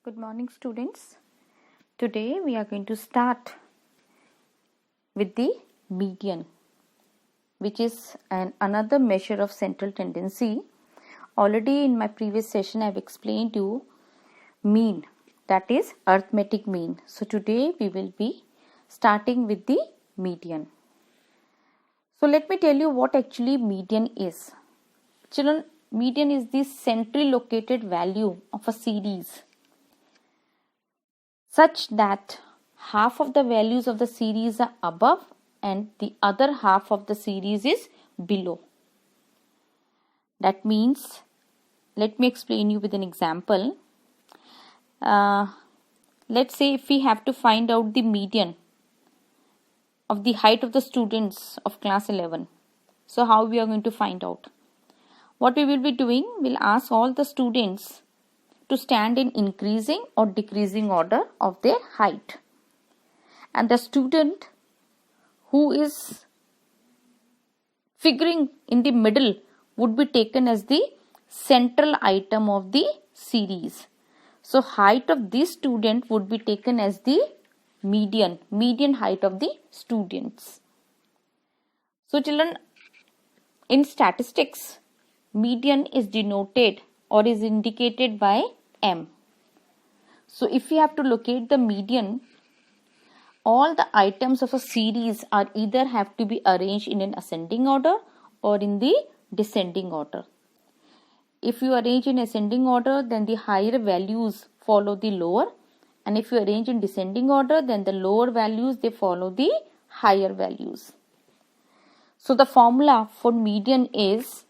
Good morning, students. Today we are going to start with the median, which is another measure of central tendency. Already in my previous session I have explained you mean, that is arithmetic mean. So today we will be starting with the median. So let me tell you what actually median is. Children, median is the centrally located value of a series such that half of the values of the series are above and the other half of the series is below. That means, let me explain you with an example. Let's say if we have to find out the median of the height of the students of class 11. So how we are going to find out? What we will be doing, we'll ask all the students to stand in increasing or decreasing order of their height, and the student who is figuring in the middle would be taken as the central item of the series. So height of this student would be taken as the median height of the students. So children, in statistics, median is denoted or is indicated by M. So if we have to locate the median, all the items of a series are either have to be arranged in an ascending order or in the descending order. If you arrange in ascending order, then the higher values follow the lower, and if you arrange in descending order, then the lower values they follow the higher values. So the formula for median is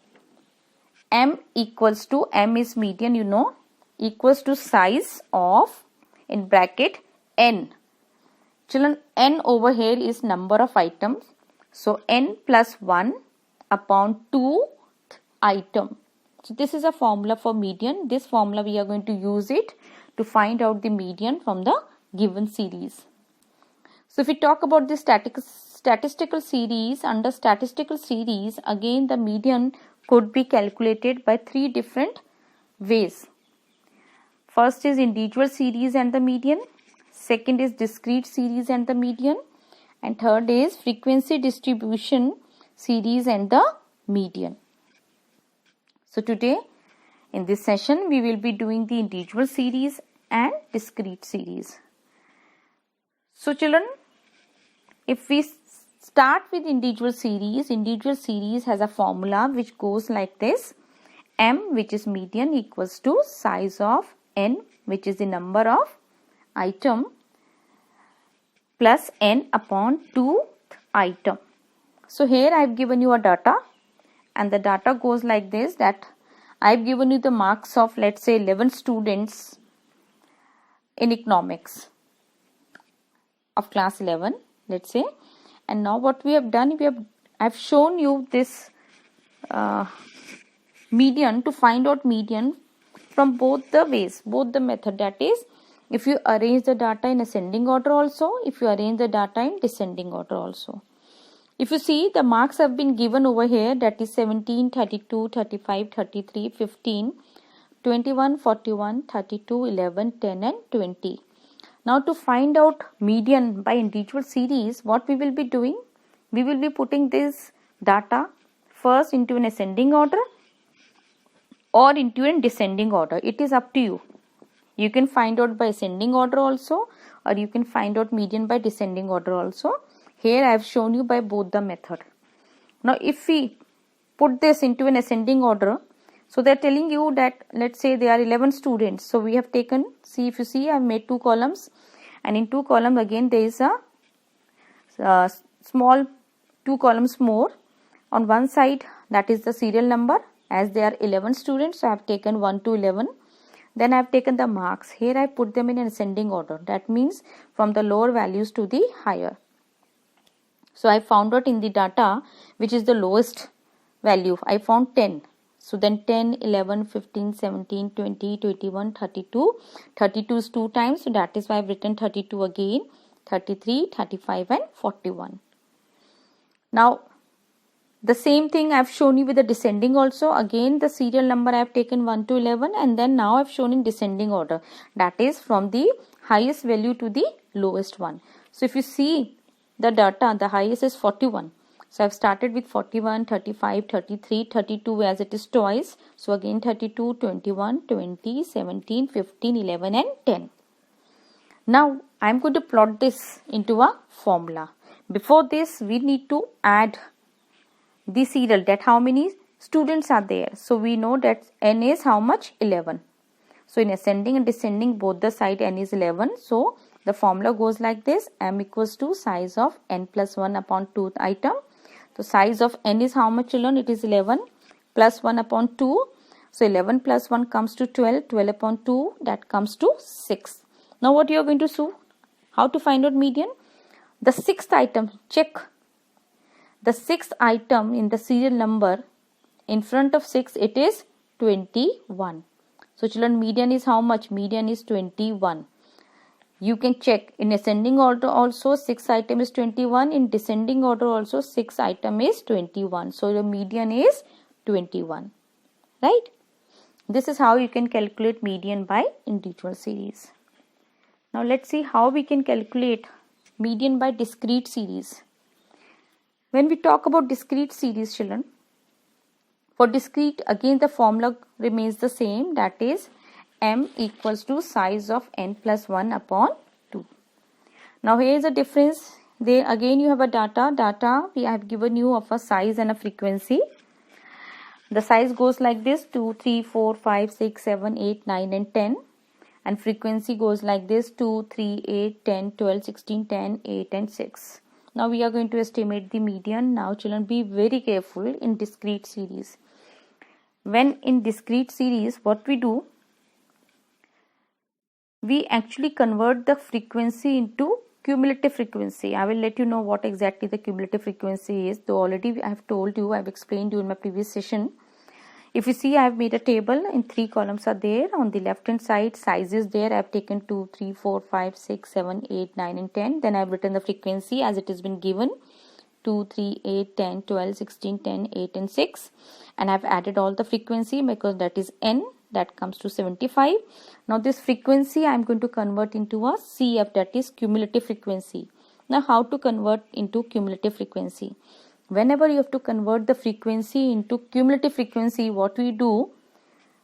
M equals to, M is median, you know, equals to size of, in bracket, N. Children, N over here is number of items. So N plus 1 upon 2th item. So this is a formula for median. This formula we are going to use it to find out the median from the given series. So if we talk about the statistical series, under statistical series, again the median could be calculated by three different ways. First is individual series and the median. Second is discrete series and the median. And third is frequency distribution series and the median. So today in this session we will be doing the individual series and discrete series. So children, if we start with individual series has a formula which goes like this. M, which is median, equals to size of N, which is the number of item, plus N upon 2th item. So here I have given you a data, and the data goes like this, that I have given you the marks of, let's say, 11 students in economics of class 11, let's say. And now what we have done, I've shown you this median, to find out median from both the ways, both the method, that is, if you arrange the data in ascending order also, if you arrange the data in descending order also. If you see, the marks have been given over here, that is 17, 32, 35, 33, 15, 21, 41, 32, 11, 10 and 20. Now to find out median by individual series, what we will be doing, we will be putting this data first into an ascending order or into a descending order. It is up to you. You can find out by ascending order also, or you can find out median by descending order also. Here I have shown you by both the method. Now if we put this into an ascending order, so they are telling you that, let's say there are 11 students. So we have taken, see, if you see, I have made 2 columns, and in 2 columns again there is a small 2 columns more. On one side, that is the serial number, as there are 11 students, so I have taken 1 to 11. Then I have taken the marks. Here I put them in an ascending order. That means from the lower values to the higher. So I found out in the data which is the lowest value. I found 10. So then 10, 11, 15, 17, 20, 21, 32. 32 is 2 times. So that is why I have written 32 again. 33, 35 and 41. Now The same thing I have shown you with the descending also. Again the serial number I have taken 1 to 11, and then now I have shown in descending order, that is from the highest value to the lowest one. So if you see the data, the highest is 41. So I have started with 41, 35, 33, 32 as it is twice. So again 32, 21, 20, 17, 15, 11 and 10. Now I am going to plot this into a formula. Before this we need to add the serial, that how many students are there. So we know that n is how much? 11. So in ascending and descending both the side n is 11. So the formula goes like this: m equals to size of n plus 1 upon 2 item. So size of n is how much, children? It is 11 plus 1 upon 2. So 11 plus 1 comes to 12. 12 upon 2, that comes to 6. Now what you are going to do? How to find out median? The sixth item, check. The sixth item in the serial number, in front of 6 it is 21. So children, median is how much? Median is 21. You can check in ascending order also 6 item is 21. In descending order also 6 item is 21. So your median is 21. Right? This is how you can calculate median by individual series. Now let's see how we can calculate median by discrete series. When we talk about discrete series, children, for discrete again the formula remains the same, that is m equals to size of n plus 1 upon 2. Now here is a difference. There again you have a data we have given you of a size and a frequency. The size goes like this: 2, 3, 4, 5, 6, 7, 8, 9 and 10. And frequency goes like this: 2, 3, 8, 10, 12, 16, 10, 8 and 6. Now we are going to estimate the median. Now children, be very careful in discrete series. When in discrete series, what we do? We actually convert the frequency into cumulative frequency. I will let you know what exactly the cumulative frequency is. Though already I have told you, I have explained you in my previous session. If you see, I have made a table in 3 columns are there. On the left hand side, size is there. I have taken 2, 3, 4, 5, 6, 7, 8, 9 and 10. Then I have written the frequency as it has been given: 2, 3, 8, 10, 12, 16, 10, 8 and 6. And I have added all the frequency because that is n. That comes to 75. Now this frequency I am going to convert into a CF, that is cumulative frequency. Now how to convert into cumulative frequency? Whenever you have to convert the frequency into cumulative frequency, what we do?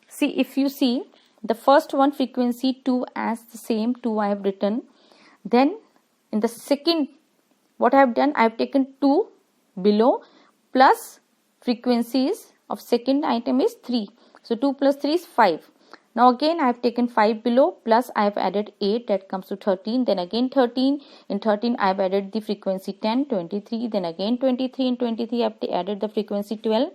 See, if you see the first one, frequency 2 as the same 2 I have written. Then in the second, what I have done? I have taken 2 below plus frequencies of second item is 3. So 2 plus 3 is 5. Now again I have taken 5 below plus I have added 8, that comes to 13. Then again 13. In 13 I have added the frequency 10, 23. Then again 23. In 23 I have added the frequency 12.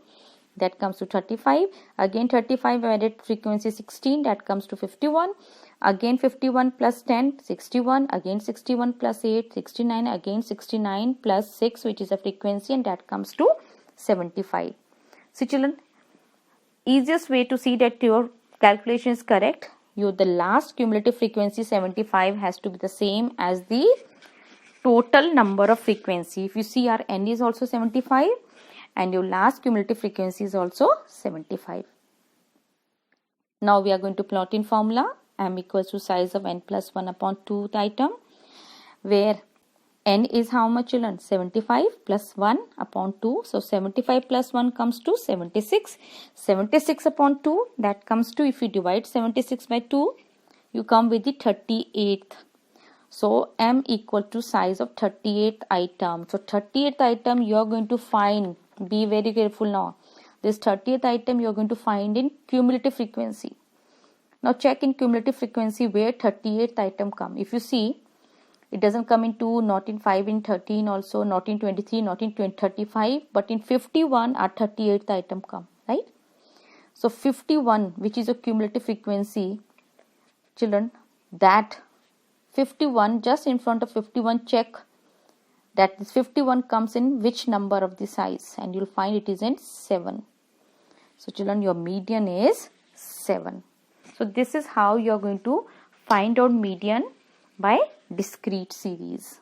That comes to 35. Again 35 I added frequency 16. That comes to 51. Again 51 plus 10, 61. Again 61 plus 8, 69. Again 69 plus 6, which is a frequency, and that comes to 75. See children, easiest way to see that your calculation is correct, the last cumulative frequency 75 has to be the same as the total number of frequency. If you see, our n is also 75 and your last cumulative frequency is also 75. Now we are going to plot in formula m equals to size of n plus 1 upon 2 item, where n is how much, children? 75 plus 1 upon 2. So 75 plus 1 comes to 76. 76 upon 2, that comes to, if you divide 76 by 2, you come with the 38th. So m equal to size of 38th item. So 38th item you are going to find, be very careful now. This 30th item you are going to find in cumulative frequency. Now check in cumulative frequency where 38th item come. If you see, it doesn't come in 2, not in 5, in 13 also, not in 23, not in 35, but in 51 our 38th item come, right? So 51, which is a cumulative frequency, children, that 51, just in front of 51, check that this 51 comes in which number of the size, and you'll find it is in 7. So children, your median is 7. So this is how you're going to find out median by discrete series.